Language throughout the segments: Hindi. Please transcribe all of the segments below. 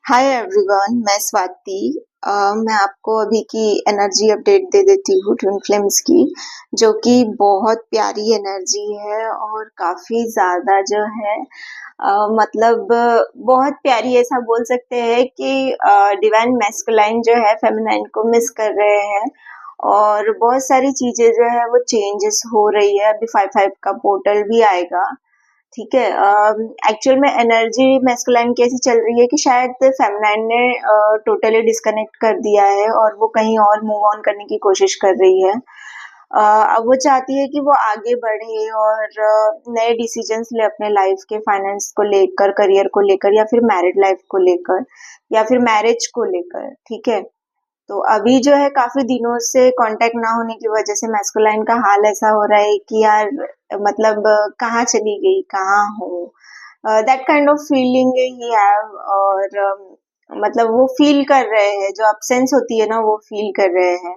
हाय एवरीवन, मैं स्वाति। मैं आपको अभी की एनर्जी अपडेट दे देती हूँ ट्विन फ्लेम्स की, जो कि बहुत प्यारी एनर्जी है और काफी ज्यादा जो है मतलब बहुत प्यारी। ऐसा बोल सकते हैं कि डिवाइन मैस्कुलाइन जो है फेमिनाइन को मिस कर रहे हैं और बहुत सारी चीजें जो है वो चेंजेस हो रही है। अभी 5-5 का पोर्टल भी आएगा। ठीक है। एक्चुअल में एनर्जी मैस्कुलाइन की ऐसी चल रही है कि शायद फेमिनाइन ने टोटली डिस्कनेक्ट कर दिया है और वो कहीं और मूव ऑन करने की कोशिश कर रही है। अब वो चाहती है कि वो आगे बढ़े और नए डिसीजंस ले अपने लाइफ के, फाइनेंस को लेकर, करियर को लेकर, या फिर मैरिड लाइफ को लेकर, या फिर मैरिज को लेकर। ठीक है। तो अभी जो है काफी दिनों से कांटेक्ट ना होने की वजह से मैस्कुलाइन का हाल ऐसा हो रहा है कि यार मतलब कहाँ चली गई, कहाँ हो, that kind of feeling he have. और मतलब वो फील कर रहे हैं, जो absence होती है ना, वो फील कर रहे हैं।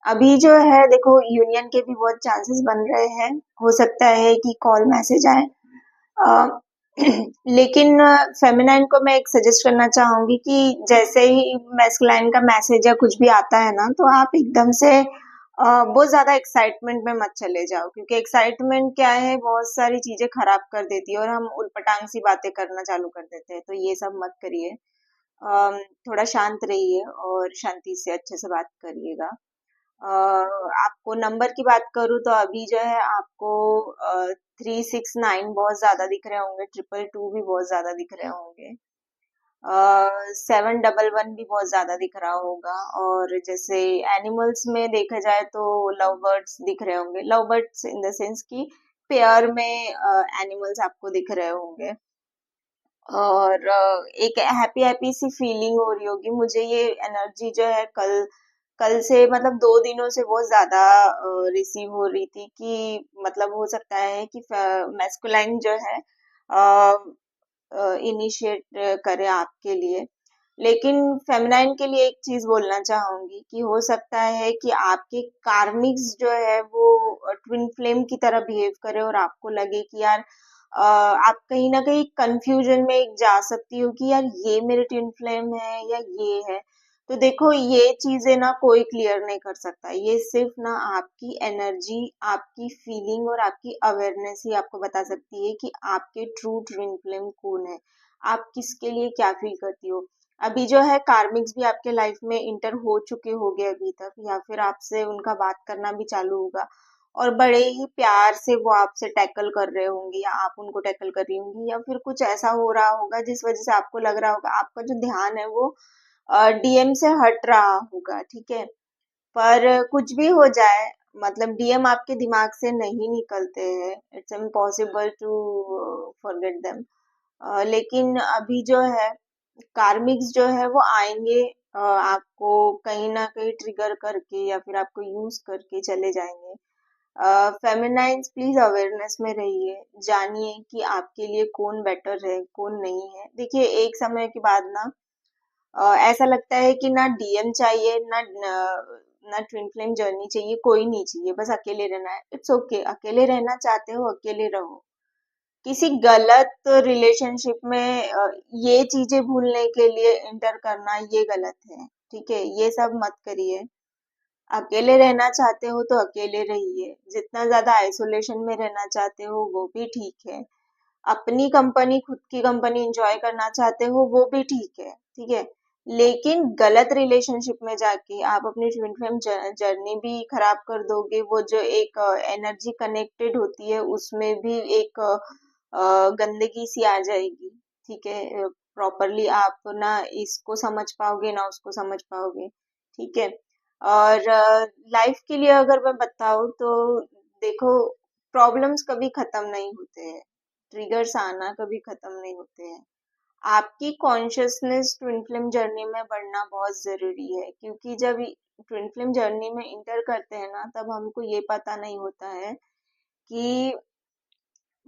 अभी जो है देखो, यूनियन के भी बहुत चांसेस बन रहे हैं। हो सकता है कि कॉल मैसेज आए। अ, लेकिन फेमिनाइन को मैं एक सजेस्ट करना चाहूंगी कि जैसे ही मैस्कुलाइन का मैसेज या कुछ भी आता है ना, तो आप एकदम से बहुत ज्यादा एक्साइटमेंट में मत चले जाओ, क्योंकि एक्साइटमेंट क्या है, बहुत सारी चीजें खराब कर देती है और हम उलपटांग सी बातें करना चालू कर देते हैं। तो ये सब मत करिए। थोड़ा शांत रहिए और शांति से अच्छे से बात करिएगा। आपको नंबर की बात करूँ तो अभी जो है आपको 369 बहुत ज्यादा दिख रहे होंगे, 222 भी बहुत ज्यादा दिख रहे होंगे, 711 भी बहुत ज्यादा दिख रहा होगा। और जैसे एनिमल्स में देखा जाए तो लव बर्ड्स दिख रहे होंगे, love birds in the sense कि पेयर में एनिमल्स आपको दिख रहे होंगे। और एक हैप्पी हैप्पी सी फीलिंग हो रही होगी। मुझे ये एनर्जी जो है कल कल से मतलब 2 दिनों से बहुत ज्यादा रिसीव हो रही थी कि मतलब हो सकता है कि मैस्कुलाइन जो है इनिशिएट करे आपके लिए। लेकिन फेमिनाइन के लिए एक चीज बोलना चाहूंगी कि हो सकता है कि आपके कार्मिक्स जो है वो ट्विन फ्लेम की तरह बिहेव करे और आपको लगे कि यार आप कहीं ना कहीं कंफ्यूजन में एक जा सकती हो कि यार ये मेरे ट्विन फ्लेम है या ये है। तो देखो, ये चीजें ना कोई क्लियर नहीं कर सकता। ये सिर्फ ना आपकी एनर्जी, आपकी फीलिंग और आपकी अवेयरनेस ही आपको बता सकती है कि आपके ट्रू ट्विन फ्लेम कौन है, आप किसके लिए क्या फील करती हो। अभी जो है कार्मिक्स भी आपके लाइफ में इंटर हो चुके होंगे अभी तक, या फिर आपसे उनका बात करना भी चालू होगा और बड़े ही प्यार से वो आपसे टैकल कर रहे होंगे या आप उनको टैकल कर रही होंगी, या फिर कुछ ऐसा हो रहा होगा जिस वजह से आपको लग रहा होगा आपका जो ध्यान है वो डीएम से हट रहा होगा। ठीक है। पर कुछ भी हो जाए, मतलब डीएम आपके दिमाग से नहीं निकलते हैं, it's impossible to forget them. लेकिन अभी जो है कार्मिक्स जो है वो आएंगे, आपको कहीं ना कहीं ट्रिगर करके या फिर आपको यूज करके चले जाएंगे। फेमिनाइंस प्लीज अवेयरनेस में रहिए, जानिए कि आपके लिए कौन बेटर है, कौन नहीं है। देखिए, एक समय के बाद ना ऐसा लगता है कि ना डीएम चाहिए, ना ना ट्विन फ्लेम जर्नी चाहिए, कोई नहीं चाहिए, बस अकेले रहना है। इट्स ओके, अकेले रहना चाहते हो अकेले रहो। किसी गलत रिलेशनशिप में ये चीजें भूलने के लिए इंटर करना ये गलत है। ठीक है, ये सब मत करिए। अकेले रहना चाहते हो तो अकेले रहिए, जितना ज्यादा आइसोलेशन में रहना चाहते हो वो भी ठीक है। अपनी कंपनी, खुद की कंपनी एंजॉय करना चाहते हो वो भी ठीक है। ठीक है। लेकिन गलत रिलेशनशिप में जाके आप अपनी ट्विन फ्लेम जर्नी भी खराब कर दोगे। वो जो एक एनर्जी कनेक्टेड होती है उसमें भी एक गंदगी सी आ जाएगी। ठीक है। प्रॉपरली आप ना इसको समझ पाओगे ना उसको समझ पाओगे। ठीक है। और लाइफ के लिए अगर मैं बताऊँ तो देखो, प्रॉब्लम्स कभी खत्म नहीं होते हैं, ट्रिगर्स आना कभी खत्म नहीं होते हैं। आपकी कॉन्शियसनेस ट्विन फ्लेम जर्नी में बढ़ना बहुत जरूरी है, क्योंकि जब ट्विन फ्लेम जर्नी में इंटर करते हैं ना, तब हमको ये पता नहीं होता है कि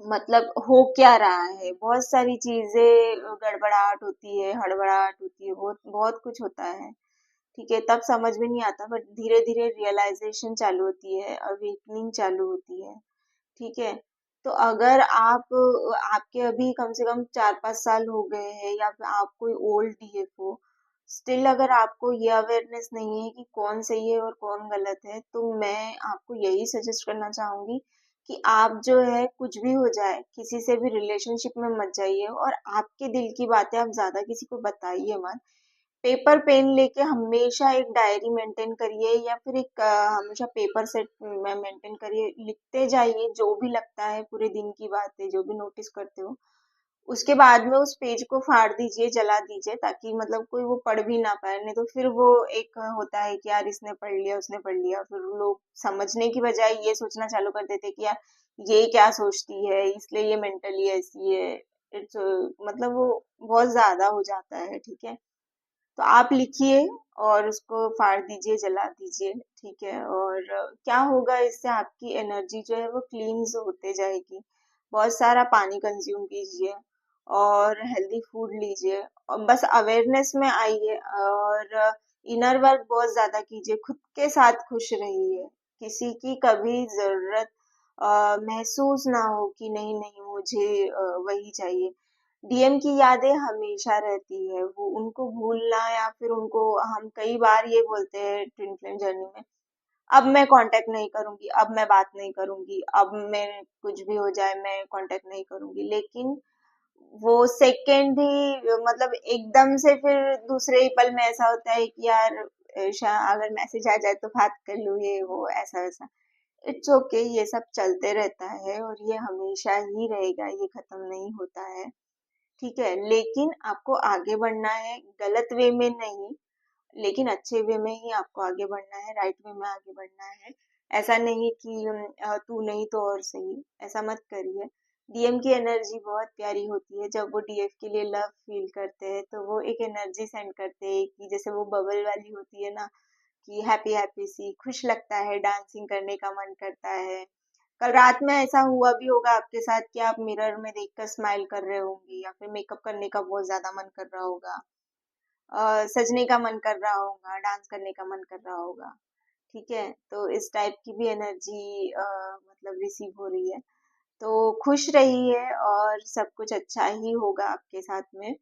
मतलब हो क्या रहा है। बहुत सारी चीजें, गड़बड़ाहट होती है, हड़बड़ाहट होती है, बहुत बहुत कुछ होता है। ठीक है, तब समझ में नहीं आता, बट धीरे धीरे रियलाइजेशन चालू होती है, अवेकनिंग चालू होती है। ठीक है। तो अगर आपके अभी कम से कम 4-5 साल हो गए हैं या फिर आप कोई ओल्ड डीएफ हो, स्टिल अगर आपको ये अवेयरनेस नहीं है कि कौन सही है और कौन गलत है, तो मैं आपको यही सजेस्ट करना चाहूंगी कि आप जो है कुछ भी हो जाए किसी से भी रिलेशनशिप में मत जाइए, और आपके दिल की बातें आप ज्यादा किसी को बताइए मत। पेपर पेन लेके हमेशा एक डायरी मेंटेन करिए, या फिर हमेशा पेपर सेट में मेंटेन करिए, लिखते जाइए जो भी लगता है, पूरे दिन की बातें जो भी नोटिस करते हो। उसके बाद में उस पेज को फाड़ दीजिए, जला दीजिए, ताकि मतलब कोई वो पढ़ भी ना पाए। नहीं तो फिर वो एक होता है कि यार इसने पढ़ लिया, उसने पढ़ लिया, फिर लोग समझने की बजाय ये सोचना चालू कर देते कि यार ये क्या सोचती है, इसलिए ये मेंटली ऐसी है। इट्स मतलब वो बहुत ज्यादा हो जाता है, ठीक है। तो आप लिखिए और उसको फाड़ दीजिए, जला दीजिए, ठीक है। और क्या होगा इससे, आपकी एनर्जी जो है वो क्लींस होते जाएगी। बहुत सारा पानी कंज्यूम कीजिए और हेल्दी फूड लीजिए, और बस अवेयरनेस में आइए, और इनर वर्क बहुत ज्यादा कीजिए, खुद के साथ खुश रहिए। किसी की कभी जरूरत महसूस ना हो कि नहीं नहीं मुझे वही चाहिए। डीएम की यादें हमेशा रहती है, वो उनको भूलना, या फिर उनको हम कई बार ये बोलते हैं ट्विन फ्लेम जर्नी में, अब मैं कांटेक्ट नहीं करूंगी, अब मैं बात नहीं करूंगी, अब मैं कुछ भी हो जाए मैं कांटेक्ट नहीं करूंगी, लेकिन वो सेकंड ही मतलब एकदम से फिर दूसरे ही पल में ऐसा होता है कि यार अगर मैसेज आ जाए तो बात कर लूँ, ये वो ऐसा वैसा। इट्स ओके, ये सब चलते रहता है और ये हमेशा ही रहेगा, ये खत्म नहीं होता है, ठीक है। लेकिन आपको आगे बढ़ना है, गलत वे में नहीं, लेकिन अच्छे वे में ही आपको आगे बढ़ना है, राइट वे में आगे बढ़ना है। ऐसा नहीं कि तू नहीं तो और सही, ऐसा मत करिए। डीएम की एनर्जी बहुत प्यारी होती है, जब वो डीएफ के लिए लव फील करते हैं तो वो एक एनर्जी सेंड करते हैं कि जैसे वो बबल वाली होती है ना, कि हैप्पी हैप्पी सी, खुश लगता है, डांसिंग करने का मन करता है। कल रात में ऐसा हुआ भी होगा आपके साथ कि आप मिरर में देखकर स्माइल कर रहे होंगे, या फिर मेकअप करने का बहुत ज्यादा मन कर रहा होगा, सजने का मन कर रहा होगा, डांस करने का मन कर रहा होगा, ठीक है। तो इस टाइप की भी एनर्जी मतलब रिसीव हो रही है। तो खुश रहिए और सब कुछ अच्छा ही होगा आपके साथ में।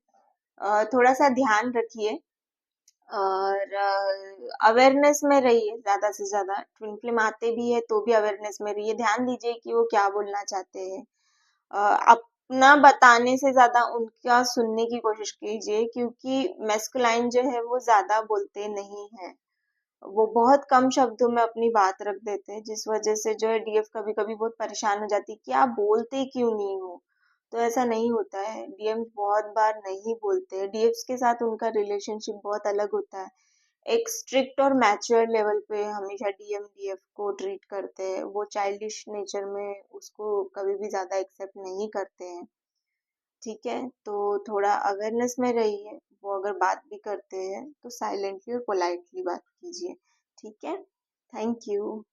थोड़ा सा ध्यान रखिए और अवेयरनेस में रहिए, ज्यादा से ज्यादा ट्विन फ्लेम आते भी है तो भी अवेयरनेस में रहिए, ध्यान दीजिए कि वो क्या बोलना चाहते हैं। अपना बताने से ज्यादा उनका सुनने की कोशिश कीजिए, क्योंकि मैस्कुलाइन जो है वो ज्यादा बोलते नहीं है, वो बहुत कम शब्दों में अपनी बात रख देते हैं, जिस वजह से जो है डीएफ कभी कभी बहुत परेशान हो जाती है कि आप बोलते क्यों नहीं हो। तो ऐसा नहीं होता है, डीएम बहुत बार नहीं बोलते हैं, डीएफ्स के साथ उनका रिलेशनशिप बहुत अलग होता है। एक स्ट्रिक्ट और मैच्योर लेवल पे हमेशा डीएम डीएफ को ट्रीट करते हैं, वो चाइल्डिश नेचर में उसको कभी भी ज्यादा एक्सेप्ट नहीं करते हैं, ठीक है। तो थोड़ा अवेयरनेस में रहिए, वो अगर बात भी करते हैं तो साइलेंटली और पोलाइटली बात कीजिए, ठीक है। Thank you.